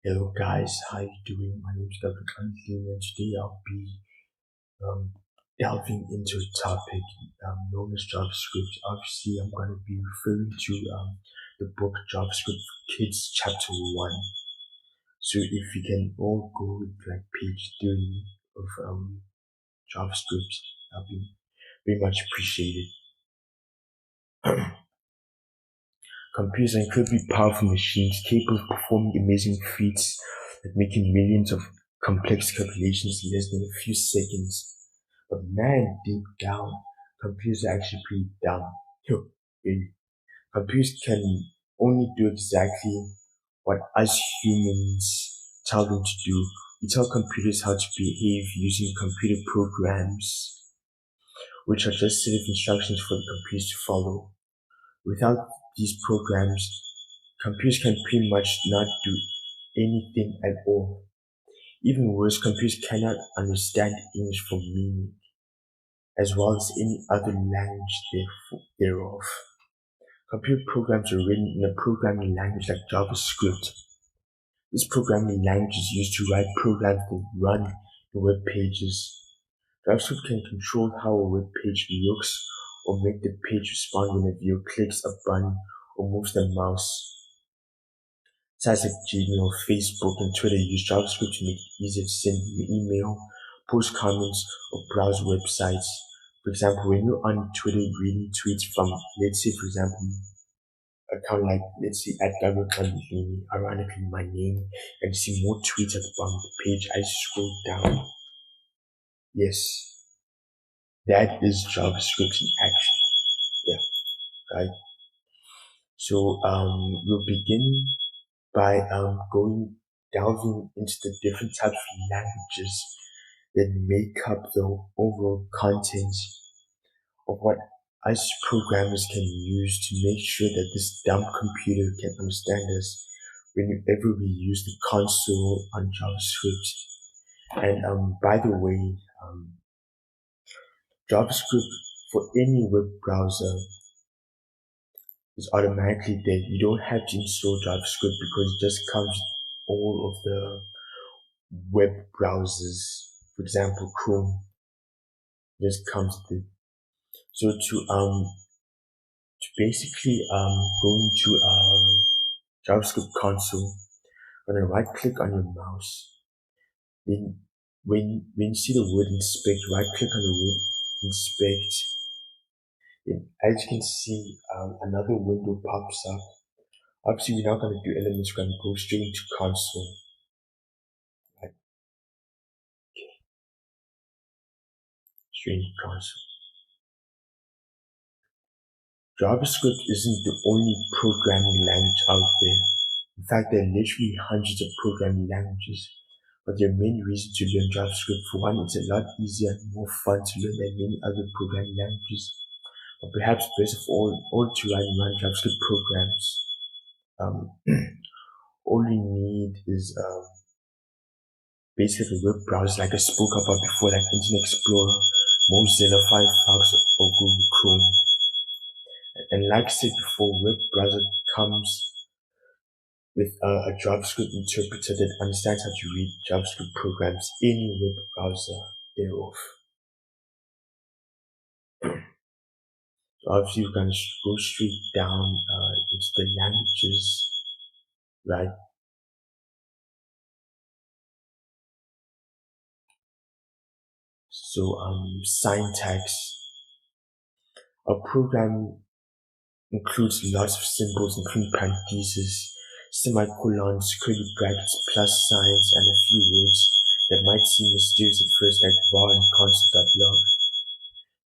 Hello guys, how you doing? My name is Gavin and today I'll be um, delving into a topic known as JavaScript. Obviously, I'm going to be referring to the book JavaScript for Kids, Chapter 1. So if you can all go with like page 30 of JavaScript, I'll be very much appreciated. Computers are incredibly powerful machines capable of performing amazing feats, like making millions of complex calculations in less than a few seconds. But man, deep down, computers are actually pretty dumb. Yo, baby. Computers can only do exactly what us humans tell them to do. We tell computers how to behave using computer programs, which are just set of instructions for the computers to follow. Without these programs, computers can pretty much not do anything at all. Even worse, computers cannot understand English for meaning, as well as any other language thereof. Computer programs are written in a programming language like JavaScript. This programming language is used to write programs that run in web pages. JavaScript can control how a web page looks or make the page respond when a viewer clicks a button or moves the mouse. Sites like Gmail, Facebook, and Twitter use JavaScript to make it easier to send email, post comments, or browse websites. For example, when you're on Twitter reading tweets from, let's say, for example, account like, let's say, at Gabriel Kandini, ironically my name, and you see more tweets at the bottom of the page, I scroll down. Yes, that is JavaScript in action. Yeah, right. So we'll begin by going delving into the different types of languages that make up the overall content of what us programmers can use to make sure that this dumb computer can understand us whenever we use the console on JavaScript. And by the way, JavaScript for any web browser is automatically there. You don't have to install JavaScript because it just comes with all of the web browsers. For example, Chrome just comes with it. So to basically go into JavaScript console, you're gonna right click on your mouse. Then when you see the word inspect, right click on the word inspect. Then as you can see, another window pops up. Obviously, we're not gonna do elements. We're gonna go straight into console. Right, straight into console. JavaScript isn't the only programming language out there. In fact, there are literally hundreds of programming languages. But there are many reasons to learn JavaScript. For one, it's a lot easier and more fun to learn than many other programming languages. But perhaps best of all to run JavaScript programs. Um, all you need is basically a web browser like I spoke about before, like Internet Explorer, Mozilla, Firefox, or Google Chrome. And like I said before, web browser comes with a JavaScript interpreter that understands how to read JavaScript programs any web browser thereof. So obviously, we're going to go straight down into the languages, right? So syntax. A program includes lots of symbols, including parentheses, semicolons, curly brackets, plus signs, and a few words that might seem mysterious at first, like var and console.log.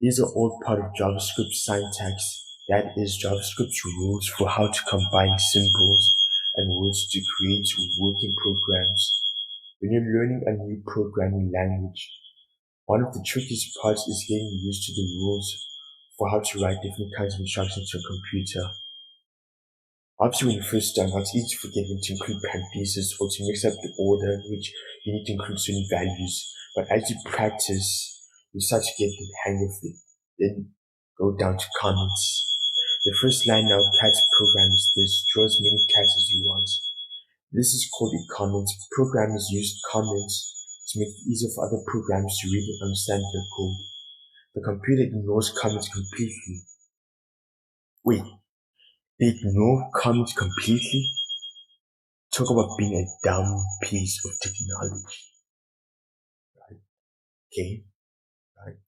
These are all part of JavaScript syntax, that is, JavaScript's rules for how to combine symbols and words to create working programs. When you're learning a new programming language, one of the trickiest parts is getting used to the rules for how to write different kinds of instructions to a computer. Obviously, when you first start out, it's easy to forget when to include parentheses or to mix up the order in which you need to include certain values. But as you practice, you start to get the hang of it. Then go down to comments. The first line now, cat's program is this: draw as many cats as you want. This is called a comment. Programmers use comments to make it easier for other programs to read and understand their code. The computer ignores comments completely. Wait, they ignore comments completely? Talk about being a dumb piece of technology. Okay, right?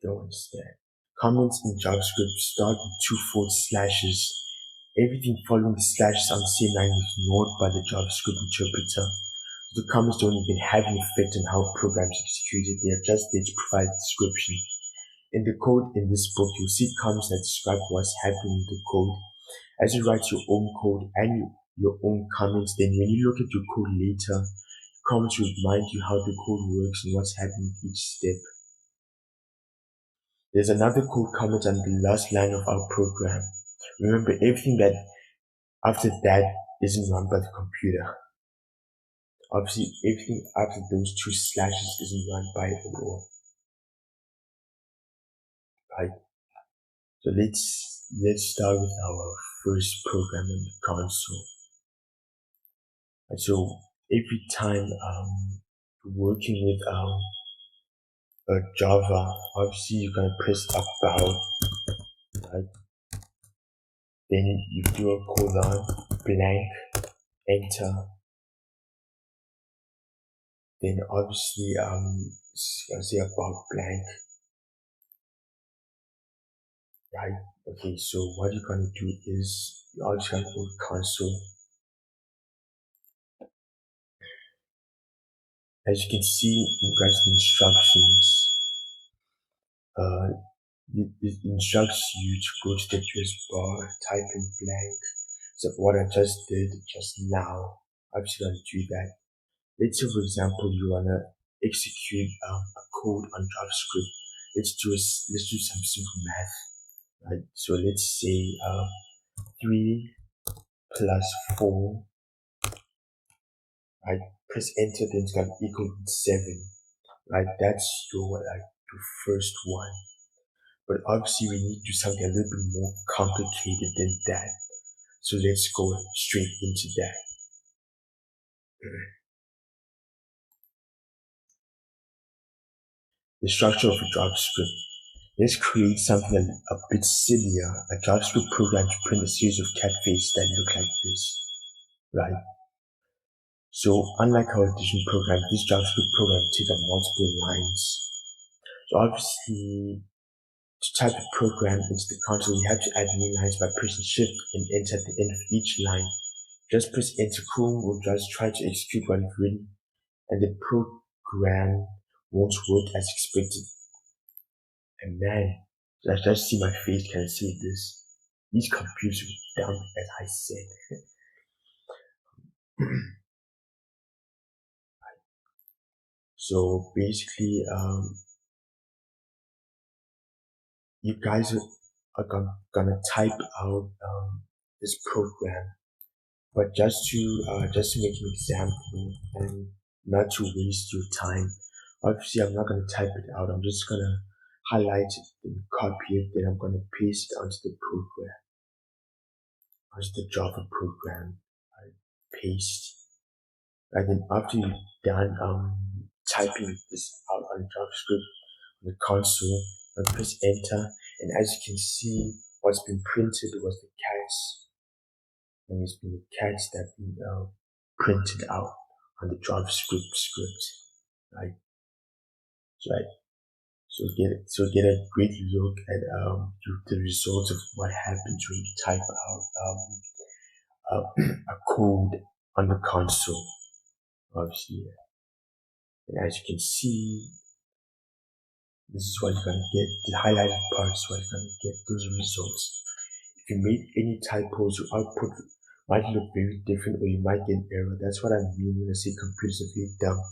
Don't understand. Comments in JavaScript start with two forward slashes. Everything following the slashes on the same line is ignored by the JavaScript interpreter. The comments don't even have an effect on how programs executed. They are just there to provide a description. In the code in this book, you'll see comments that describe what's happening in the code. As you write your own code and your own comments, then when you look at your code later, comments will remind you how the code works and what's happening at each step. There's another code comment on the last line of our program. Remember, everything that after that isn't run by the computer. Obviously, everything after those two slashes isn't run by it at all. Right? So let's start with our first program in the console. And so every time working with Java, obviously you're gonna press about, right? Then you do a colon, blank, enter. Then obviously gonna say about blank, right? Okay, so what you're gonna do is you're just gonna go to console. As you can see in regards to instructions, uh, it instructs you to go to the address bar, type in blank. So what I just did just now, I'm just gonna do that. Let's say, for example, you wanna execute a code on JavaScript. Let's do some simple math, right? So let's say 3 plus 4, right? Press enter, then it's gonna equal 7, right? That's your the first one. But obviously we need to do something a little bit more complicated than that. So let's go straight into that. The structure of a JavaScript. Let's create something a bit sillier, a JavaScript program to print a series of cat faces that look like this, right? So unlike our addition program, this JavaScript program takes up multiple lines. So obviously, to type a program into the console, you have to add new lines by pressing Shift and Enter at the end of each line. Just press Enter, Chrome will just try to execute what you've written, and the program won't work as expected. And man, I just see my face, can I say this? These computers were dumb, as I said. So basically, you guys are gonna type out this program, but just to make an example and not to waste your time. Obviously, I'm not gonna type it out. I'm just gonna highlight it and copy it. Then I'm gonna paste it onto the program, onto the Java program. I paste. And then after you're done typing this out on JavaScript on the console, and press enter, and as you can see, what's been printed was the cats. And it's been the cats that been printed out on the JavaScript script, right? So, right. So get a great look at the results of what happens when you type out a code on the console, obviously. And as you can see, this is what you're gonna get. The highlighted part is what you're gonna get, those results. If you made any typos, your output might look very different or you might get an error. That's what I mean when I say computers are very dumb.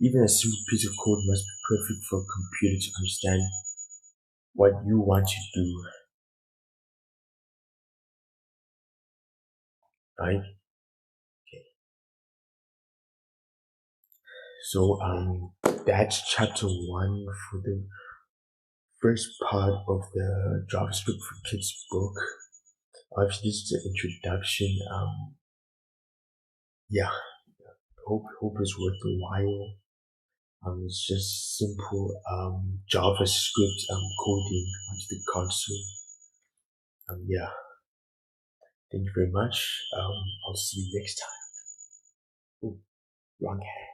Even a simple piece of code must be perfect for a computer to understand what you want to do, right? So that's chapter 1 for the first part of the JavaScript for Kids book. Obviously, this is an introduction. Yeah, hope it's worth a while. It's just simple JavaScript coding onto the console. Yeah, thank you very much. I'll see you next time. Oh, wrong hand.